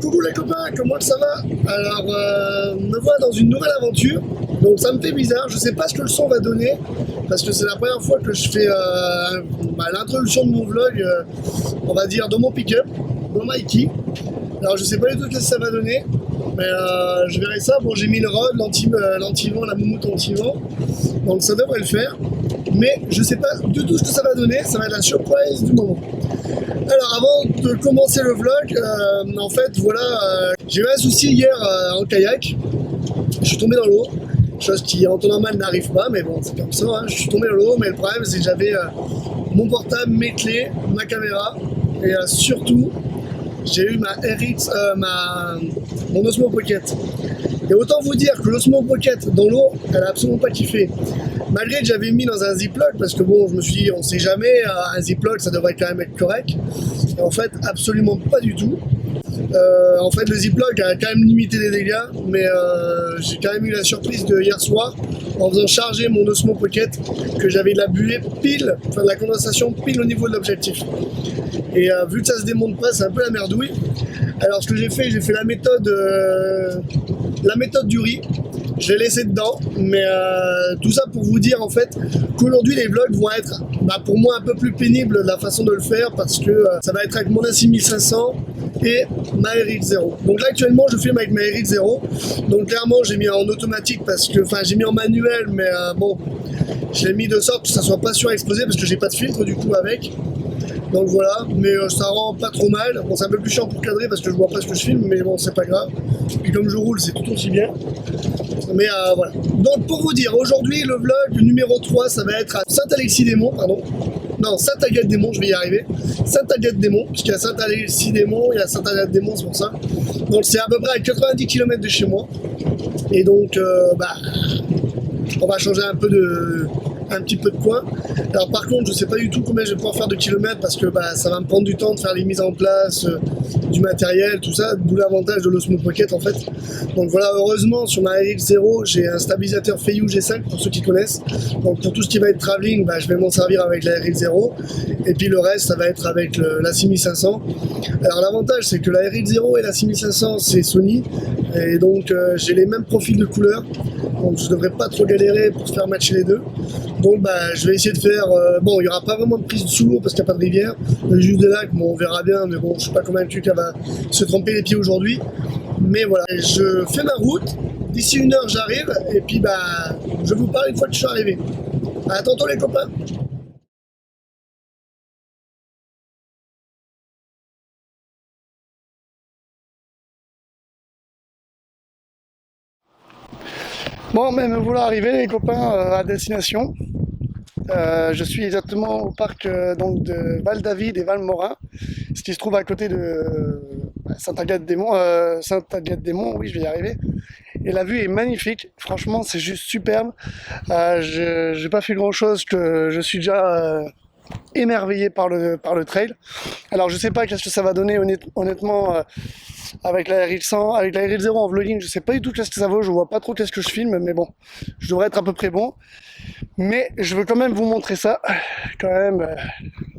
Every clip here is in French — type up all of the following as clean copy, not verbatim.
coucou les copains, comment ça va? Alors, me voilà dans une nouvelle aventure, donc ça me fait bizarre, je sais pas ce que le son va donner, parce que c'est la première fois que je fais l'introduction de mon vlog, on va dire, dans mon pick-up, dans Mikey. Alors je sais pas du tout ce que ça va donner, mais je verrai ça. Bon, j'ai mis le rod, l'anti-vent, la moumoute anti-vent, donc ça devrait le faire, mais je sais pas du tout ce que ça va donner, ça va être la surprise du moment. Alors avant de commencer le vlog, en fait voilà, j'ai eu un souci hier en kayak, je suis tombé dans l'eau, chose qui en temps normal n'arrive pas, mais bon c'est comme ça, hein. Je suis tombé dans l'eau, mais le problème c'est que j'avais mon portable, mes clés, ma caméra, et surtout j'ai eu ma RX, mon Osmo Pocket. Et autant vous dire que l'Osmo Pocket dans l'eau, elle a absolument pas kiffé. Malgré que j'avais mis dans un Ziploc, parce que bon, je me suis dit, on sait jamais, un Ziploc ça devrait quand même être correct. Et en fait, absolument pas du tout. En fait, le Ziploc a quand même limité les dégâts, mais j'ai quand même eu la surprise de hier soir en faisant charger mon Osmo Pocket que j'avais de la buée pile, enfin de la condensation pile au niveau de l'objectif. Et vu que ça se démonte pas, c'est un peu la merdouille. Alors ce que j'ai fait la méthode du riz. Je l'ai laissé dedans, mais tout ça pour vous dire en fait qu'aujourd'hui les vlogs vont être pour moi un peu plus pénibles de la façon de le faire, parce que ça va être avec mon A6500 et ma RX0. Donc là actuellement je filme avec ma RX0, donc clairement j'ai mis en automatique parce que, enfin j'ai mis en manuel, mais bon, je l'ai mis de sorte que ça soit pas surexposé parce que j'ai pas de filtre du coup avec. Donc voilà, mais ça rend pas trop mal. Bon, c'est un peu plus chiant pour cadrer parce que je vois pas ce que je filme, mais bon, c'est pas grave. Puis comme je roule, c'est tout aussi bien. Mais voilà. Donc pour vous dire, aujourd'hui, le vlog numéro 3, ça va être à Saint-Alexis-des-Monts, pardon. Non, Sainte-Agathe-des-Monts, je vais y arriver. Sainte-Agathe-des-Monts, puisqu'il y a Saint-Alexis-des-Monts, il y a Sainte-Agathe-des-Monts, c'est pour ça. Donc c'est à peu près à 90 km de chez moi. Et donc, on va changer un petit peu de coin. Alors par contre, je sais pas du tout combien je vais pouvoir faire de kilomètres, parce que ça va me prendre du temps de faire les mises en place du matériel, tout ça, d'où l'avantage de l'Osmo Pocket en fait. Donc voilà, heureusement sur ma RX0 j'ai un stabilisateur Feiyu G5 pour ceux qui connaissent. Donc pour tout ce qui va être travelling, je vais m'en servir avec la RX0, et puis le reste ça va être avec la 6500. Alors l'avantage c'est que la RX0 et la 6500 c'est Sony, et donc j'ai les mêmes profils de couleurs, donc je devrais pas trop galérer pour faire matcher les deux. Donc je vais essayer de faire, bon il n'y aura pas vraiment de prise sous l'eau parce qu'il n'y a pas de rivière, juste des lacs, bon on verra bien, mais bon je suis pas convaincu qu'elle va se tremper les pieds aujourd'hui. Mais voilà, je fais ma route, d'ici 1 heure j'arrive, et puis je vous parle une fois que je suis arrivé. À tantôt les copains. Bon, mais me voilà arrivé les copains à destination. Je suis exactement au parc donc de Val-David et Valmorin, ce qui se trouve à côté de Sainte-Agathe-des-Monts. Sainte-Agathe-des-Monts, oui, je vais y arriver. Et la vue est magnifique, franchement, c'est juste superbe. Je n'ai pas fait grand-chose, que je suis déjà émerveillé par le trail. Alors, je sais pas qu'est-ce que ça va donner, honnêtement. Avec la RX100, avec la RX0 en vlogging, je sais pas du tout qu'est-ce que ça vaut, je vois pas trop qu'est-ce que je filme, mais bon, je devrais être à peu près bon. Mais je veux quand même vous montrer ça, quand même,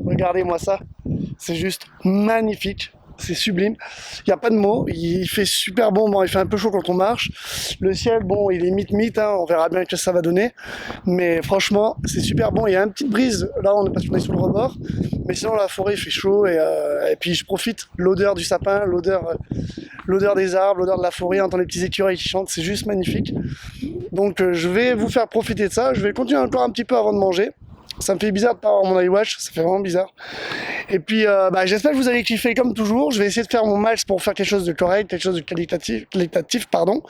regardez-moi ça, c'est juste magnifique, c'est sublime, il n'y a pas de mots, il fait super bon, il fait un peu chaud quand on marche, le ciel, bon, il est mythe, hein, on verra bien ce que ça va donner, mais franchement, c'est super bon, il y a une petite brise, là on est parce qu'on est sur le rebord, mais sinon la forêt il fait chaud, et puis je profite, l'odeur du sapin, l'odeur des arbres, l'odeur de la forêt, entendre les petits écureuils qui chantent, c'est juste magnifique. Donc je vais vous faire profiter de ça, je vais continuer encore un petit peu avant de manger. Ça me fait bizarre de pas avoir mon iWatch, ça fait vraiment bizarre. Et puis j'espère que vous allez kiffer comme toujours. Je vais essayer de faire mon max pour faire quelque chose de correct, quelque chose de qualitatif, pardon.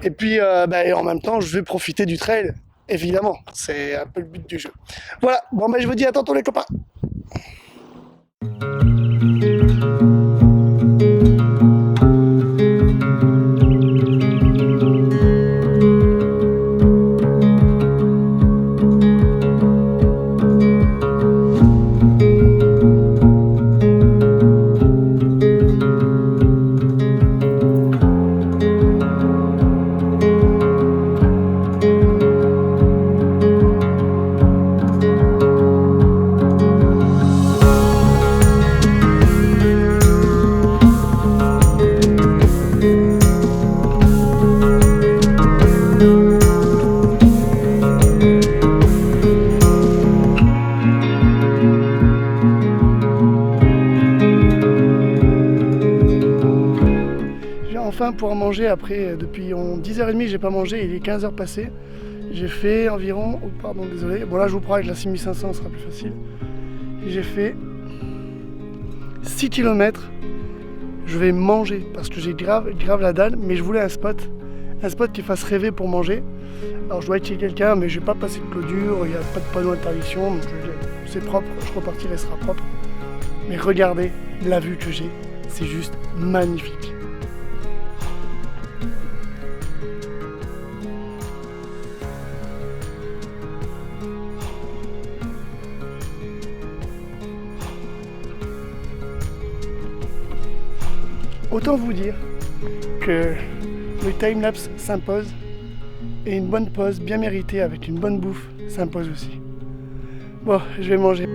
Et puis et en même temps, je vais profiter du trail, évidemment. C'est un peu le but du jeu. Voilà, bon je vous dis à tantôt les copains. faim pour en manger après, depuis 10h30 j'ai pas mangé, il est 15h passé. J'ai fait environ, oh pardon désolé, bon là je vous prends avec la 6500, ce sera plus facile. J'ai fait 6 km, je vais manger parce que j'ai grave la dalle, mais je voulais un spot qui fasse rêver pour manger. Alors je dois être chez quelqu'un, mais je vais pas passer de clôture, il n'y a pas de panneau d'interdiction, donc c'est propre, je repartirai, sera propre. Mais regardez la vue que j'ai, c'est juste magnifique. Autant vous dire que le timelapse s'impose et une bonne pause bien méritée avec une bonne bouffe s'impose aussi. Bon, je vais manger.